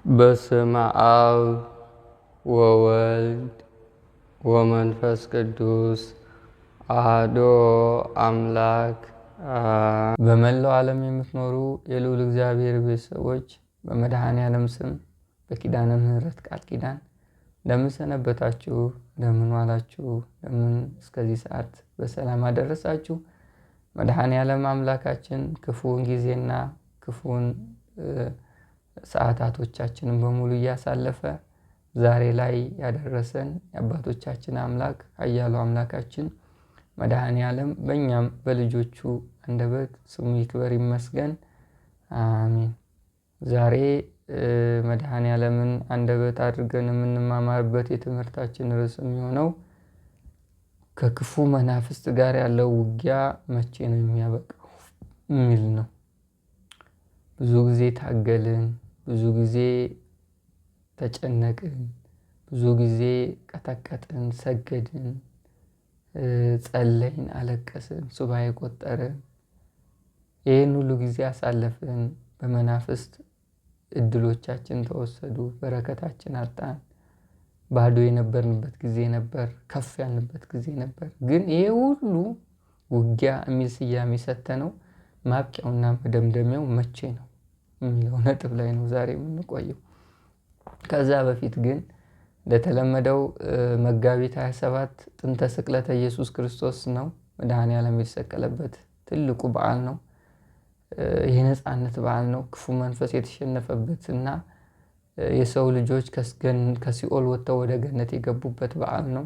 በስመ አብ ወወልድ ወመንፈስ ቅዱስ አሐዱ አምላክ። በመላው ዓለም የምትኖሩ የልዑል እግዚአብሔር ቤተሰቦች በመድኃኔዓለም ስም በኪዳነ ምሕረት ቃል ኪዳን እንደምን ሰነበታችሁ? እንደምን ዋላችሁ? እንደምን እስከዚህ ሰዓት በሰላም አደረሳችሁ? መድኃኔዓለም አምላካችን ክፉን ጊዜና ክፉን ሰዓታቶቻችንን በሙሉ እያሳለፈ ዛሬ ላይ ያደረሰን የአባቶቻችን አምላክ ኃያሉ አምላካችን መድኃኔዓለም በእኛም በልጆቹ አንደበት ስሙ ይክበር ይመስገን፣ አሜን። ዛሬ መድኃኔዓለምን አንደበት አድርገን የምንማማርበት የትምህርታችን ርዕስ የሚሆነው ከክፉ መናፍስት ጋር ያለው ውጊያ መቼ ነው የሚያበቃው የሚል ነው። ብዙ ጊዜ ታገልን፣ ብዙ ጊዜ ተጨነቅን፣ ብዙ ጊዜ ቀጠቀጥን፣ ሰገድን፣ ጸለይን፣ አለቀስን፣ ሱባኤ ቆጠርን። ይህን ሁሉ ጊዜ አሳለፍን። በመናፍስት እድሎቻችን ተወሰዱ፣ በረከታችን አጣን። ባዶ የነበርንበት ጊዜ ነበር፣ ከፍ ያልንበት ጊዜ ነበር። ግን ይሄ ሁሉ ውጊያ የሚል ስያሜ ሰጥተነው ማብቂያውና መደምደሚያው መቼ ነው የሚለው ነጥብ ላይ ነው ዛሬ የምንቆየው። ከዛ በፊት ግን እንደተለመደው መጋቢት 27 ጥንተ ስቅለተ ኢየሱስ ክርስቶስ ነው። መድኃኔዓለም የተሰቀለበት ትልቁ በዓል ነው። የነፃነት በዓል ነው። ክፉ መንፈስ የተሸነፈበት እና የሰው ልጆች ከሲኦል ወጥተው ወደ ገነት የገቡበት በዓል ነው።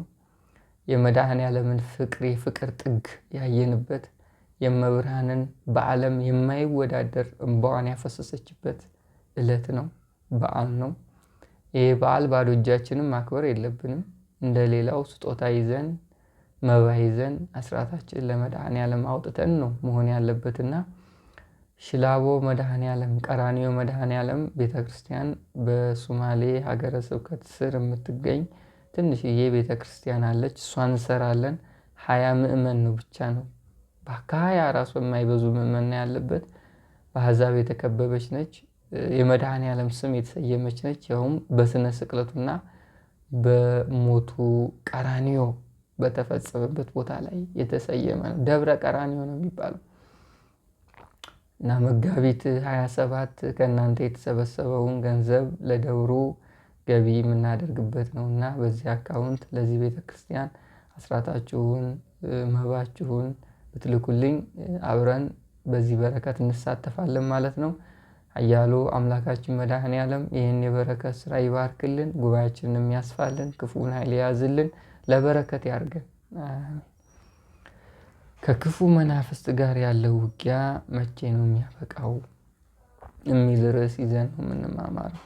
የመድኃኔዓለምን ፍቅር የፍቅር ጥግ ያየንበት፣ የመብርሃንን በዓለም የማይወዳደር እንባዋን ያፈሰሰችበት ዕለት ነው፣ በዓል ነው። ይሄ በዓል ባዶ እጃችንም ማክበር የለብንም። እንደ ሌላው ስጦታ ይዘን መባ ይዘን አስራታችን ለመድኃኔዓለም አውጥተን ነው መሆን ያለበትና ሽላቦ መድኃኔዓለም ቀራንዮ መድኃኔዓለም ቤተክርስቲያን በሶማሌ ሀገረ ስብከት ስር የምትገኝ ትንሽዬ ቤተክርስቲያን አለች። እሷን እንሰራለን። 20 ምእመን ነው ብቻ ነው። ከ20 ራሱ የማይበዙ ምእመን ያለበት በአሕዛብ የተከበበች ነች። የመድኃኔዓለም ስም የተሰየመች ነች። ያውም በስነ ስቅለቱና በሞቱ ቀራንዮ በተፈጸመበት ቦታ ላይ የተሰየመ ነው። ደብረ ቀራንዮ ነው የሚባለው። እና መጋቢት 27 ከእናንተ የተሰበሰበውን ገንዘብ ለደብሩ ገቢ የምናደርግበት ነው እና በዚህ አካውንት ለዚህ ቤተክርስቲያን አስራታችሁን መባችሁን ብትልኩልኝ አብረን በዚህ በረከት እንሳተፋለን ማለት ነው። ኃያሉ አምላካችን መድኃኔዓለም ይህን የበረከት ስራ ይባርክልን፣ ጉባኤያችንን የሚያስፋልን፣ ክፉን ኃይል የያዝልን፣ ለበረከት ያርገን። ከክፉ መናፍስት ጋር ያለው ውጊያ መቼ ነው የሚያበቃው የሚል ርዕስ ይዘን ነው የምንማማረው።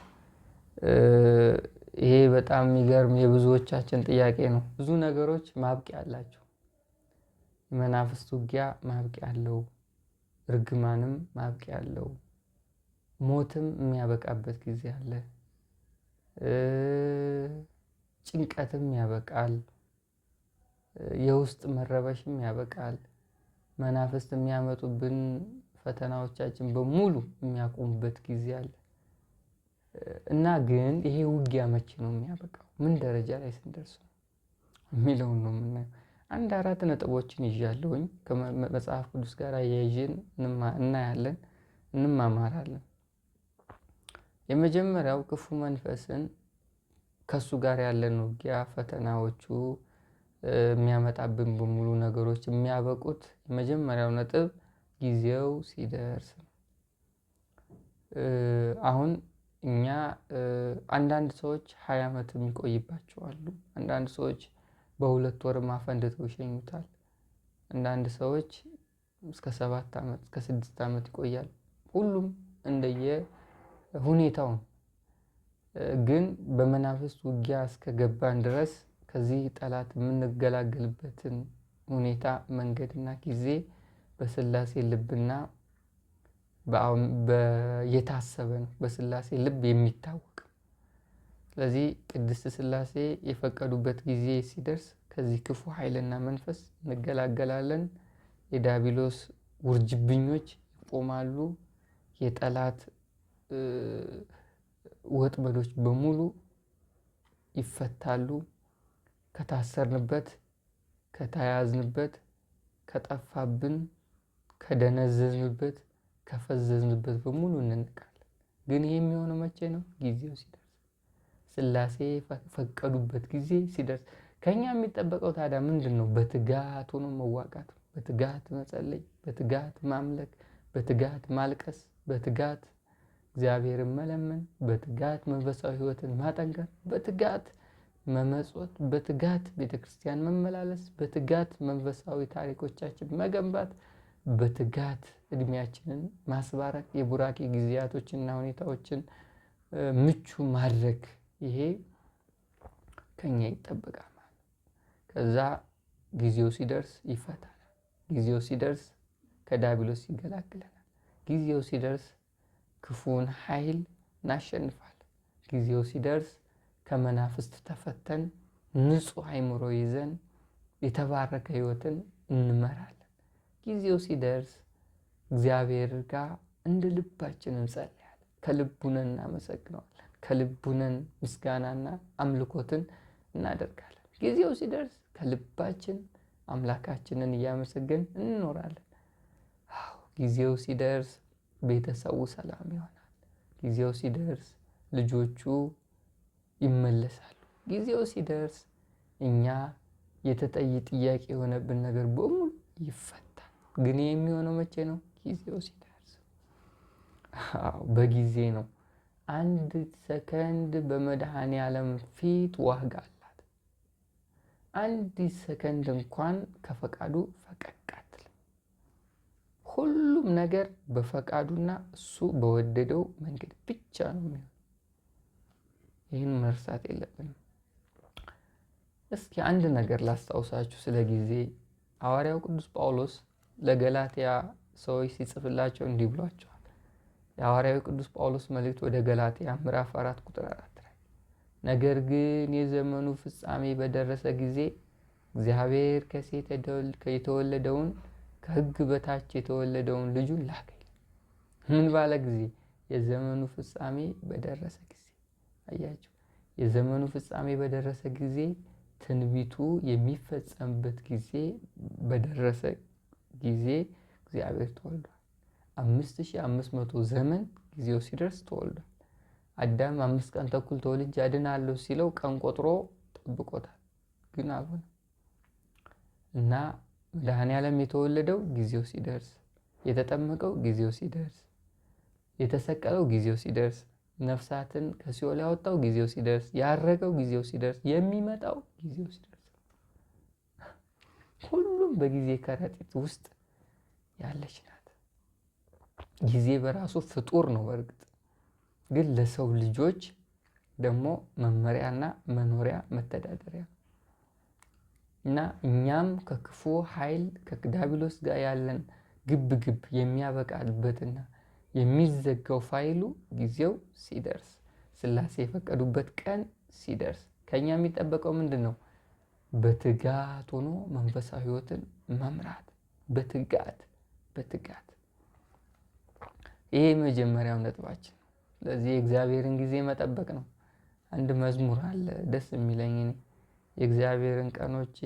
ይሄ በጣም የሚገርም የብዙዎቻችን ጥያቄ ነው። ብዙ ነገሮች ማብቂያ አላቸው። የመናፍስት ውጊያ ማብቂያ አለው፣ እርግማንም ማብቂያ አለው፣ ሞትም የሚያበቃበት ጊዜ አለ፣ ጭንቀትም ያበቃል፣ የውስጥ መረበሽም ያበቃል። መናፍስት የሚያመጡብን ፈተናዎቻችን በሙሉ የሚያቆሙበት ጊዜ አለ እና ግን ይሄ ውጊያ መቼ ነው የሚያበቃው፣ ምን ደረጃ ላይ ስንደርስ ነው የሚለውን ነው የምናየው። 4 ነጥቦችን ይዣለሁኝ ከመጽሐፍ ቅዱስ ጋር አያይዤን እናያለን፣ እንማማራለን። የመጀመሪያው ክፉ መንፈስን ከሱ ጋር ያለን ውጊያ ፈተናዎቹ የሚያመጣብን በሙሉ ነገሮች የሚያበቁት የመጀመሪያው ነጥብ ጊዜው ሲደርስ ነው። አሁን እኛ አንዳንድ ሰዎች 20 ዓመት የሚቆይባቸው አሉ። አንዳንድ ሰዎች በ2 ወር አፈንድተው ይሸኙታል። አንዳንድ ሰዎች እስከ 7 ዓመት እስከ 6 ዓመት ይቆያል። ሁሉም እንደየ ሁኔታው ነው። ግን በመናፍስት ውጊያ እስከገባን ድረስ ከዚህ ጠላት የምንገላገልበትን ሁኔታ መንገድና ጊዜ በስላሴ ልብና የታሰበ ነው። በስላሴ ልብ የሚታወቅ። ስለዚህ ቅድስት ስላሴ የፈቀዱበት ጊዜ ሲደርስ ከዚህ ክፉ ኃይልና መንፈስ እንገላገላለን። የዲያብሎስ ውርጅብኞች ይቆማሉ። የጠላት ወጥመዶች በሙሉ ይፈታሉ። ከታሰርንበት፣ ከተያዝንበት፣ ከጠፋብን፣ ከደነዘዝንበት፣ ከፈዘዝንበት በሙሉ እንነቃለን። ግን ይህ የሚሆነው መቼ ነው? ጊዜው ሲደርስ፣ ሥላሴ ፈቀዱበት ጊዜ ሲደርስ። ከኛ የሚጠበቀው ታዲያ ምንድን ነው? በትጋት ሆኖ መዋጋት፣ በትጋት መጸለይ፣ በትጋት ማምለክ፣ በትጋት ማልቀስ፣ በትጋት እግዚአብሔርን መለመን፣ በትጋት መንፈሳዊ ሕይወትን ማጠንከር፣ በትጋት መመጽወት፣ በትጋት ቤተክርስቲያን መመላለስ፣ በትጋት መንፈሳዊ ታሪኮቻችን መገንባት፣ በትጋት እድሜያችንን ማስባረክ፣ የቡራኬ ጊዜያቶችንና ሁኔታዎችን ምቹ ማድረግ። ይሄ ከኛ ይጠበቃል ማለት። ከዛ ጊዜው ሲደርስ ይፈታናል። ጊዜው ሲደርስ ከዲያብሎስ ይገላግለናል። ጊዜው ሲደርስ ክፉን ኃይል እናሸንፋለን። ጊዜው ሲደርስ ከመናፍስት ተፈተን ንጹሕ አእምሮ ይዘን የተባረከ ሕይወትን እንመራለን። ጊዜው ሲደርስ እግዚአብሔር ጋር እንደ ልባችን እንጸልያለን። ከልቡነን እናመሰግነዋለን። ከልቡነን ምስጋናና አምልኮትን እናደርጋለን። ጊዜው ሲደርስ ከልባችን አምላካችንን እያመሰገን እንኖራለን። ጊዜው ሲደርስ ቤተሰቡ ሰላም ይሆናል። ጊዜው ሲደርስ ልጆቹ ይመለሳሉ። ጊዜው ሲደርስ እኛ ጥያቄ የሆነብን ነገር በሙሉ ይፈታል። ግን የሚሆነው መቼ ነው? ጊዜው ሲደርስ። በጊዜ ነው። አንድ ሰከንድ በመድኃኔዓለም ፊት ዋጋ አላት። አንዲት ሰከንድ እንኳን ከፈቃዱ ፈቀቅ አትልም። ሁሉም ነገር በፈቃዱና እሱ በወደደው መንገድ ብቻ ነው የሚሆነው። ይህን መርሳት የለብንም። እስኪ አንድ ነገር ላስታውሳችሁ ስለ ጊዜ። ሐዋርያው ቅዱስ ጳውሎስ ለገላትያ ሰዎች ሲጽፍላቸው እንዲህ ብሏቸዋል። የሐዋርያው ቅዱስ ጳውሎስ መልእክት ወደ ገላትያ ምዕራፍ 4 ቁጥር 4 ላይ ነገር ግን የዘመኑ ፍጻሜ በደረሰ ጊዜ እግዚአብሔር ከሴት የተወለደውን ከሕግ በታች የተወለደውን ልጁን ላከ። ምን ባለ ጊዜ? የዘመኑ ፍጻሜ በደረሰ ጊዜ። አያችሁ፣ የዘመኑ ፍጻሜ በደረሰ ጊዜ፣ ትንቢቱ የሚፈጸምበት ጊዜ በደረሰ ጊዜ እግዚአብሔር ተወልዷል። 5500 ዘመን ጊዜው ሲደርስ ተወልዷል። አዳም 5 ቀን ተኩል ተወልጄ አድናለሁ ሲለው ቀን ቆጥሮ ጠብቆታል፣ ግን አልሆነም። እና መድኃኔዓለም የተወለደው ጊዜው ሲደርስ፣ የተጠመቀው ጊዜው ሲደርስ፣ የተሰቀለው ጊዜው ሲደርስ፣ ነፍሳትን ከሲኦል ያወጣው ጊዜው ሲደርስ፣ ያረገው ጊዜው ሲደርስ፣ የሚመጣው ጊዜው ሲደርስ። ሁሉም በጊዜ ከረጢት ውስጥ ያለች ናት። ጊዜ በራሱ ፍጡር ነው። በእርግጥ ግን ለሰው ልጆች ደግሞ መመሪያና መኖሪያ መተዳደሪያ እና እኛም ከክፉ ኃይል ከዲያብሎስ ጋር ያለን ግብ የሚያበቃበትና የሚዘጋው ፋይሉ ጊዜው ሲደርስ፣ ሥላሴ የፈቀዱበት ቀን ሲደርስ ከኛ የሚጠበቀው ምንድን ነው? በትጋት ሆኖ መንፈሳዊ ሕይወትን መምራት። በትጋት ይሄ የመጀመሪያው ነጥባችን። ስለዚህ የእግዚአብሔርን ጊዜ መጠበቅ ነው። አንድ መዝሙር አለ ደስ የሚለኝ እኔ የእግዚአብሔርን ቀኖቼ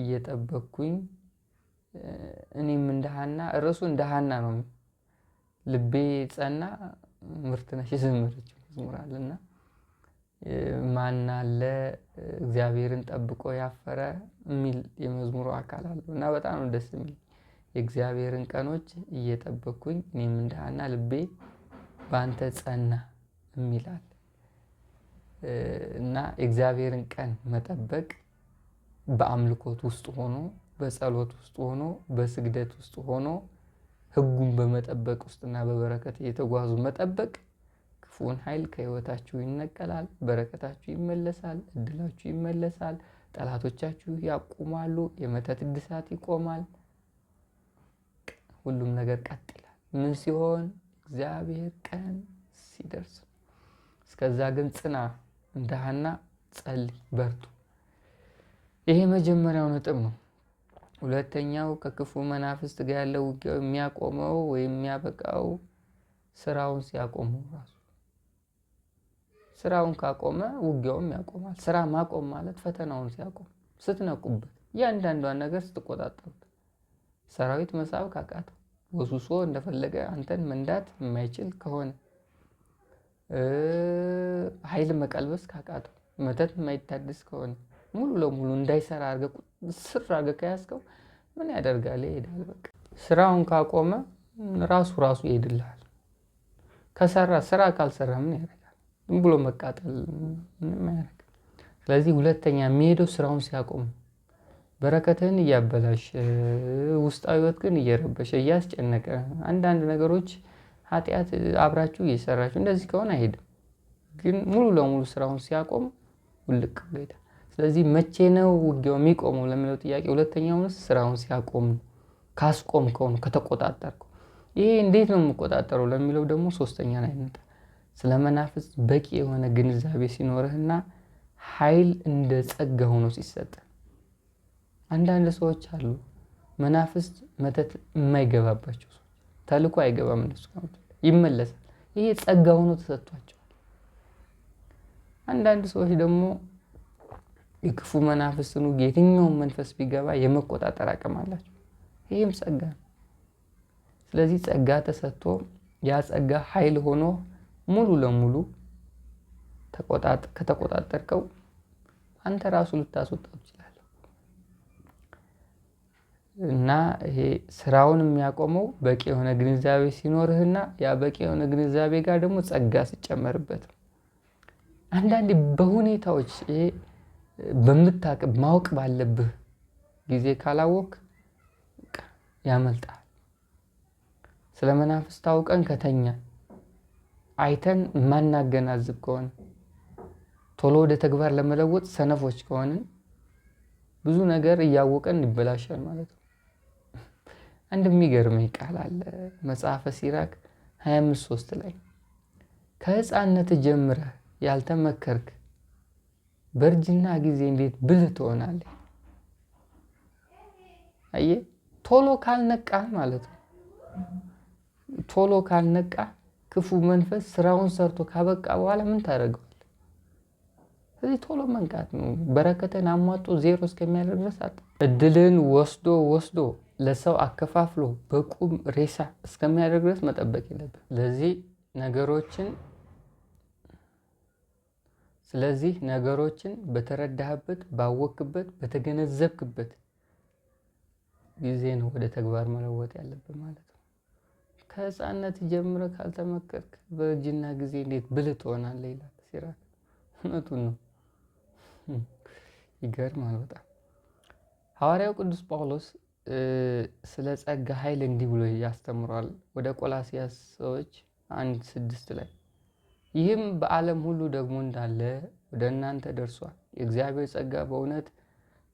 እየጠበቅኩኝ እኔም እንደ ሐና፣ ርዕሱ እንደ ሐና ነው። ልቤ ጸና ምርት ነሽ የዘመረችው መዝሙር አለና ማን አለ እግዚአብሔርን ጠብቆ ያፈረ የሚል የመዝሙሩ አካል አለው እና በጣም ነው ደስ የሚል። የእግዚአብሔርን ቀኖች እየጠበቅኩኝ እኔም እንደ ሐና ልቤ በአንተ ጸና የሚላል እና የእግዚአብሔርን ቀን መጠበቅ በአምልኮት ውስጥ ሆኖ፣ በጸሎት ውስጥ ሆኖ፣ በስግደት ውስጥ ሆኖ ሕጉን በመጠበቅ ውስጥና በበረከት እየተጓዙ መጠበቅ ክፉን ኃይል ከሕይወታችሁ ይነቀላል፣ በረከታችሁ ይመለሳል፣ እድላችሁ ይመለሳል፣ ጠላቶቻችሁ ያቁማሉ፣ የመተት እድሳት ይቆማል፣ ሁሉም ነገር ቀጥ ይላል። ምን ሲሆን? እግዚአብሔር ቀን ሲደርስ። እስከዛ ግን ጽና፣ እንደ ሐና ጸልይ፣ በርቱ። ይሄ መጀመሪያው ነጥብ ነው። ሁለተኛው ከክፉ መናፍስት ጋር ያለው ውጊያው የሚያቆመው ወይም የሚያበቃው ስራውን ሲያቆመው ራሱ ስራውን ካቆመ ውጊያውም ያቆማል። ስራ ማቆም ማለት ፈተናውን ሲያቆም፣ ስትነቁበት፣ እያንዳንዷን ነገር ስትቆጣጠሩት፣ ሰራዊት መሳብ ካቃተው፣ ወሱሶ እንደፈለገ አንተን መንዳት የማይችል ከሆነ፣ ኃይል መቀልበስ ካቃተው፣ መተት የማይታደስ ከሆነ፣ ሙሉ ለሙሉ እንዳይሰራ አድርገህ ስር አድርገህ ከያዝከው ምን ያደርጋል? ይሄዳል። በቃ ስራውን ካቆመ ራሱ ይሄድልሃል። ከሰራ ስራ ካልሰራ ምን ያደርጋል? ዝም ብሎ መቃጠል ምንም አያደርግም። ስለዚህ ሁለተኛ የሚሄደው ስራውን ሲያቆም፣ በረከትህን እያበላሸ ውስጣዊ ህይወት ግን እየረበሸ እያስጨነቀ፣ አንዳንድ ነገሮች ኃጢአት አብራችሁ እየሰራችሁ እንደዚህ ከሆነ አይሄድም። ግን ሙሉ ለሙሉ ስራውን ሲያቆም ውልቅ ብሎ ይሄዳል። ስለዚህ መቼ ነው ውጊያው የሚቆመው ለሚለው ጥያቄ ሁለተኛው መልስ ስራውን ሲያቆም ነው። ካስቆምከው ነው፣ ከተቆጣጠርከው። ይሄ እንዴት ነው የምቆጣጠረው ለሚለው ደግሞ ሶስተኛ ላይ እንጣ ስለ መናፍስት በቂ የሆነ ግንዛቤ ሲኖርህና ኃይል እንደ ጸጋ ሆኖ ሲሰጥ። አንዳንድ ሰዎች አሉ መናፍስት መተት የማይገባባቸው ሰዎች፣ ተልኮ አይገባም እነሱ ይመለሳል። ይሄ ጸጋ ሆኖ ተሰጥቷቸዋል። አንዳንድ ሰዎች ደግሞ የክፉ መናፍስትን የትኛውን መንፈስ ቢገባ የመቆጣጠር አቅም አላቸው። ይህም ጸጋ ነው። ስለዚህ ጸጋ ተሰጥቶ ያ ጸጋ ኃይል ሆኖ ሙሉ ለሙሉ ከተቆጣጠርከው አንተ ራሱ ልታስወጣው ትችላለህ። እና ይሄ ስራውን የሚያቆመው በቂ የሆነ ግንዛቤ ሲኖርህና ያ በቂ የሆነ ግንዛቤ ጋር ደግሞ ጸጋ ሲጨመርበት። አንዳንዴ በሁኔታዎች ይሄ በምታውቅ ማወቅ ባለብህ ጊዜ ካላወቅ ያመልጣል። ስለ መናፍስት ታውቀን ከተኛ አይተን ማናገናዝብ ከሆነ ቶሎ ወደ ተግባር ለመለወጥ ሰነፎች ከሆንን ብዙ ነገር እያወቀን ይበላሻል ማለት ነው። አንድ የሚገርመኝ ቃል አለ መጽሐፈ ሲራክ 25:3 ላይ ከህፃንነት ጀምረህ ያልተመከርክ በእርጅና ጊዜ እንዴት ብልህ ትሆናለህ? አየህ፣ ቶሎ ካልነቃ ማለት ነው። ቶሎ ካልነቃ ክፉ መንፈስ ስራውን ሰርቶ ካበቃ በኋላ ምን ታደርገዋለህ? ስለዚህ ቶሎ መንቃት ነው። በረከትን አሟጦ ዜሮ እስከሚያደርግ ድረስ እድልን ወስዶ ለሰው አከፋፍሎ በቁም ሬሳ እስከሚያደርግ ድረስ መጠበቅ የለብህ። ስለዚህ ነገሮችን በተረዳህበት፣ ባወክበት፣ በተገነዘብክበት ጊዜ ነው ወደ ተግባር መለወጥ ያለብህ ማለት ነው። ከህፃንነት ጀምረህ ካልተመከርክ በእርጅና ጊዜ እንዴት ብልህ ትሆናለህ ይላል ሲራክ። እውነቱን ነው። ይገርማል በጣም። ሐዋርያው ቅዱስ ጳውሎስ ስለ ጸጋ ኃይል እንዲህ ብሎ ያስተምሯል ወደ ቆላስይስ ሰዎች 1:6 ላይ ይህም በዓለም ሁሉ ደግሞ እንዳለ ወደ እናንተ ደርሷል። የእግዚአብሔር ጸጋ በእውነት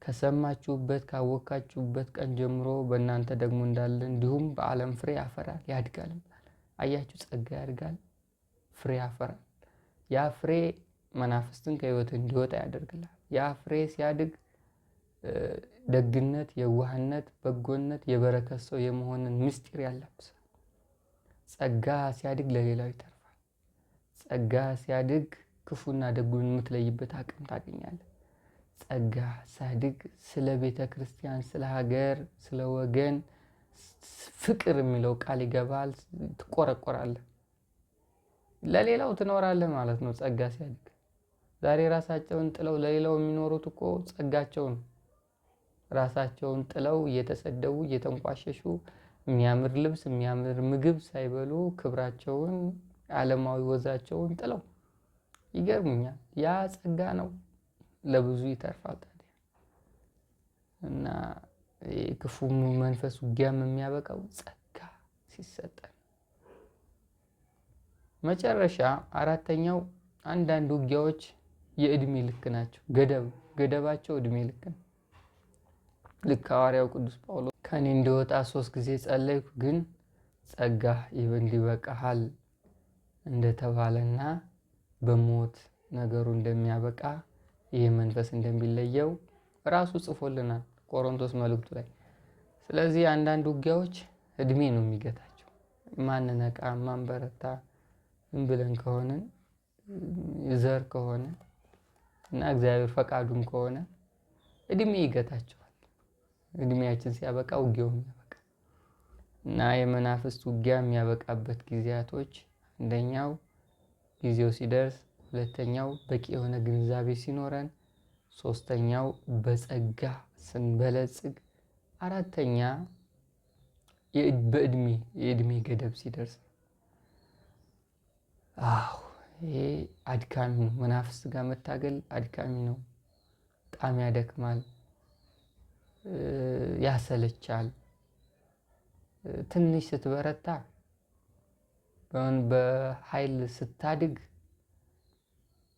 ከሰማችሁበት ካወካችሁበት ቀን ጀምሮ በእናንተ ደግሞ እንዳለ እንዲሁም በዓለም ፍሬ ያፈራል ያድጋል። አያችሁ፣ ጸጋ ያድጋል፣ ፍሬ ያፈራል። ያ ፍሬ መናፍስትን ከህይወት እንዲወጣ ያደርግላል። ያ ፍሬ ሲያድግ ደግነት፣ የዋህነት፣ በጎነት፣ የበረከት ሰው የመሆንን ምስጢር ያላብሳል። ጸጋ ሲያድግ ለሌላው ይተርፋል። ጸጋ ሲያድግ ክፉና ደጉን የምትለይበት አቅም ታገኛለህ። ጸጋ ሲያድግ ስለ ቤተ ክርስቲያን፣ ስለ ሀገር፣ ስለ ወገን ፍቅር የሚለው ቃል ይገባል። ትቆረቆራለህ፣ ለሌላው ትኖራለህ ማለት ነው። ጸጋ ሲያድግ ዛሬ ራሳቸውን ጥለው ለሌላው የሚኖሩት እኮ ጸጋቸውን ራሳቸውን ጥለው እየተሰደቡ እየተንቋሸሹ የሚያምር ልብስ የሚያምር ምግብ ሳይበሉ ክብራቸውን ዓለማዊ ወዛቸውን ጥለው ይገርሙኛል። ያ ጸጋ ነው፣ ለብዙ ይተርፋል። ታዲያ እና ክፉ መንፈስ ውጊያም የሚያበቃው ጸጋ ሲሰጠን። መጨረሻ አራተኛው አንዳንድ ውጊያዎች የእድሜ ልክ ናቸው። ገደባቸው እድሜ ልክ ነው። ልክ ሐዋርያው ቅዱስ ጳውሎስ ከኔ እንደወጣ 3 ጊዜ ጸለይኩ፣ ግን ጸጋ እንዲበቃሃል እንደተባለና በሞት ነገሩ እንደሚያበቃ ይህ መንፈስ እንደሚለየው ራሱ ጽፎልናል ቆሮንቶስ መልእክቱ ላይ። ስለዚህ አንዳንድ ውጊያዎች እድሜ ነው የሚገታቸው። ማንነቃ ማንበረታ ብለን ከሆነን ዘር ከሆነ እና እግዚአብሔር ፈቃዱም ከሆነ እድሜ ይገታቸዋል። እድሜያችን ሲያበቃ ውጊያውም ያበቃ እና የመናፍስት ውጊያ የሚያበቃበት ጊዜያቶች አንደኛው ጊዜው ሲደርስ፣ ሁለተኛው በቂ የሆነ ግንዛቤ ሲኖረን፣ ሶስተኛው በጸጋ ስንበለጽግ፣ አራተኛ የእድሜ ገደብ ሲደርስ። አዎ ይሄ አድካሚ ነው። መናፍስት ጋር መታገል አድካሚ ነው። በጣም ያደክማል፣ ያሰለቻል። ትንሽ ስትበረታ በኃይል ስታድግ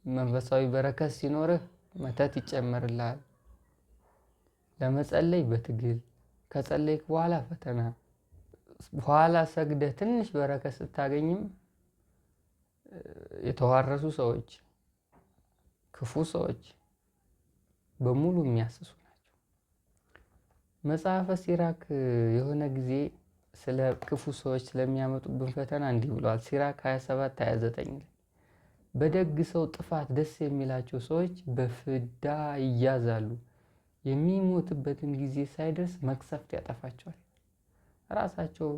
መንፈሳዊ በረከት ሲኖርህ መተት ይጨመርልሃል። ለመጸለይ በትግል ከጸለይክ በኋላ ፈተና፣ በኋላ ሰግደህ ትንሽ በረከት ስታገኝም የተዋረሱ ሰዎች፣ ክፉ ሰዎች በሙሉ የሚያስሱ ናቸው። መጽሐፈ ሲራክ የሆነ ጊዜ ስለ ክፉ ሰዎች ስለሚያመጡብን ፈተና እንዲህ ብለዋል። ሲራክ 27:29 ላይ በደግ ሰው ጥፋት ደስ የሚላቸው ሰዎች በፍዳ ይያዛሉ፣ የሚሞትበትን ጊዜ ሳይደርስ መቅሰፍት ያጠፋቸዋል። ራሳቸው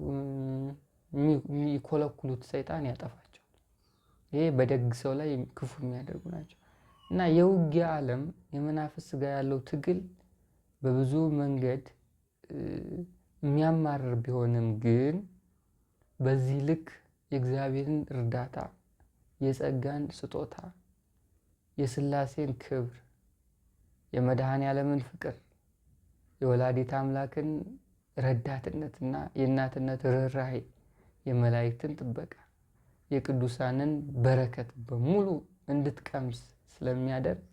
የሚኮለኩሉት ሰይጣን ያጠፋቸዋል። ይሄ በደግ ሰው ላይ ክፉ የሚያደርጉ ናቸው። እና የውጊያ ዓለም የመናፍስት ጋር ያለው ትግል በብዙ መንገድ የሚያማርር ቢሆንም ግን በዚህ ልክ የእግዚአብሔርን እርዳታ፣ የጸጋን ስጦታ፣ የሥላሴን ክብር፣ የመድኃኔ ዓለምን ፍቅር፣ የወላዲት አምላክን ረዳትነትና የእናትነት ርኅራኄ፣ የመላእክትን ጥበቃ፣ የቅዱሳንን በረከት በሙሉ እንድትቀምስ ስለሚያደርግ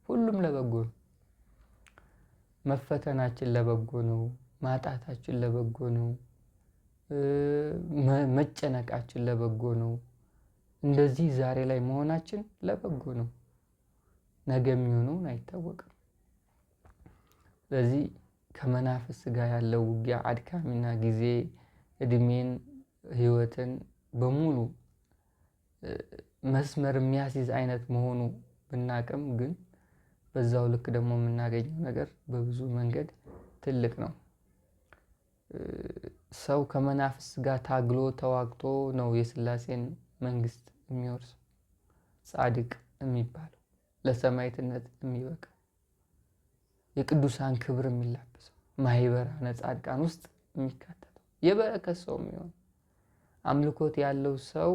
ሁሉም ለበጎ ነው። መፈተናችን ለበጎ ነው። ማጣታችን ለበጎ ነው። መጨነቃችን ለበጎ ነው። እንደዚህ ዛሬ ላይ መሆናችን ለበጎ ነው። ነገ የሚሆነውን አይታወቅም። ስለዚህ ከመናፍስት ጋር ያለው ውጊያ አድካሚና ጊዜ፣ እድሜን፣ ህይወትን በሙሉ መስመር የሚያስይዝ አይነት መሆኑ ብናቅም ግን በዛው ልክ ደግሞ የምናገኘው ነገር በብዙ መንገድ ትልቅ ነው። ሰው ከመናፍስት ጋር ታግሎ ተዋግቶ ነው የሥላሴን መንግስት የሚወርሰው፣ ጻድቅ የሚባለው፣ ለሰማዕትነት የሚበቃው፣ የቅዱሳን ክብር የሚላበሰው፣ ማህበራነ ጻድቃን ውስጥ የሚካተተው፣ የበረከት ሰው የሚሆን። አምልኮት ያለው ሰው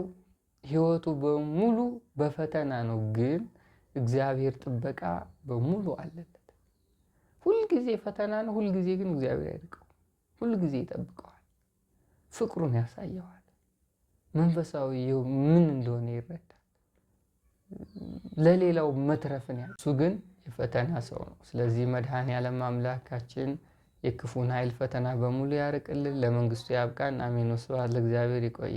ህይወቱ በሙሉ በፈተና ነው፣ ግን እግዚአብሔር ጥበቃ በሙሉ አለለት። ሁልጊዜ ፈተና ነው፣ ሁልጊዜ ግን እግዚአብሔር አይርቀው፣ ሁልጊዜ ይጠብቀዋል፣ ፍቅሩን ያሳየዋል፣ መንፈሳዊ ምን እንደሆነ ይረዳል፣ ለሌላው መትረፍን እሱ ግን የፈተና ሰው ነው። ስለዚህ መድኃኔ ዓለም አምላካችን የክፉን ኃይል ፈተና በሙሉ ያርቅልን፣ ለመንግስቱ ያብቃን። አሜን። ወስብሐት ለእግዚአብሔር። ይቆይ።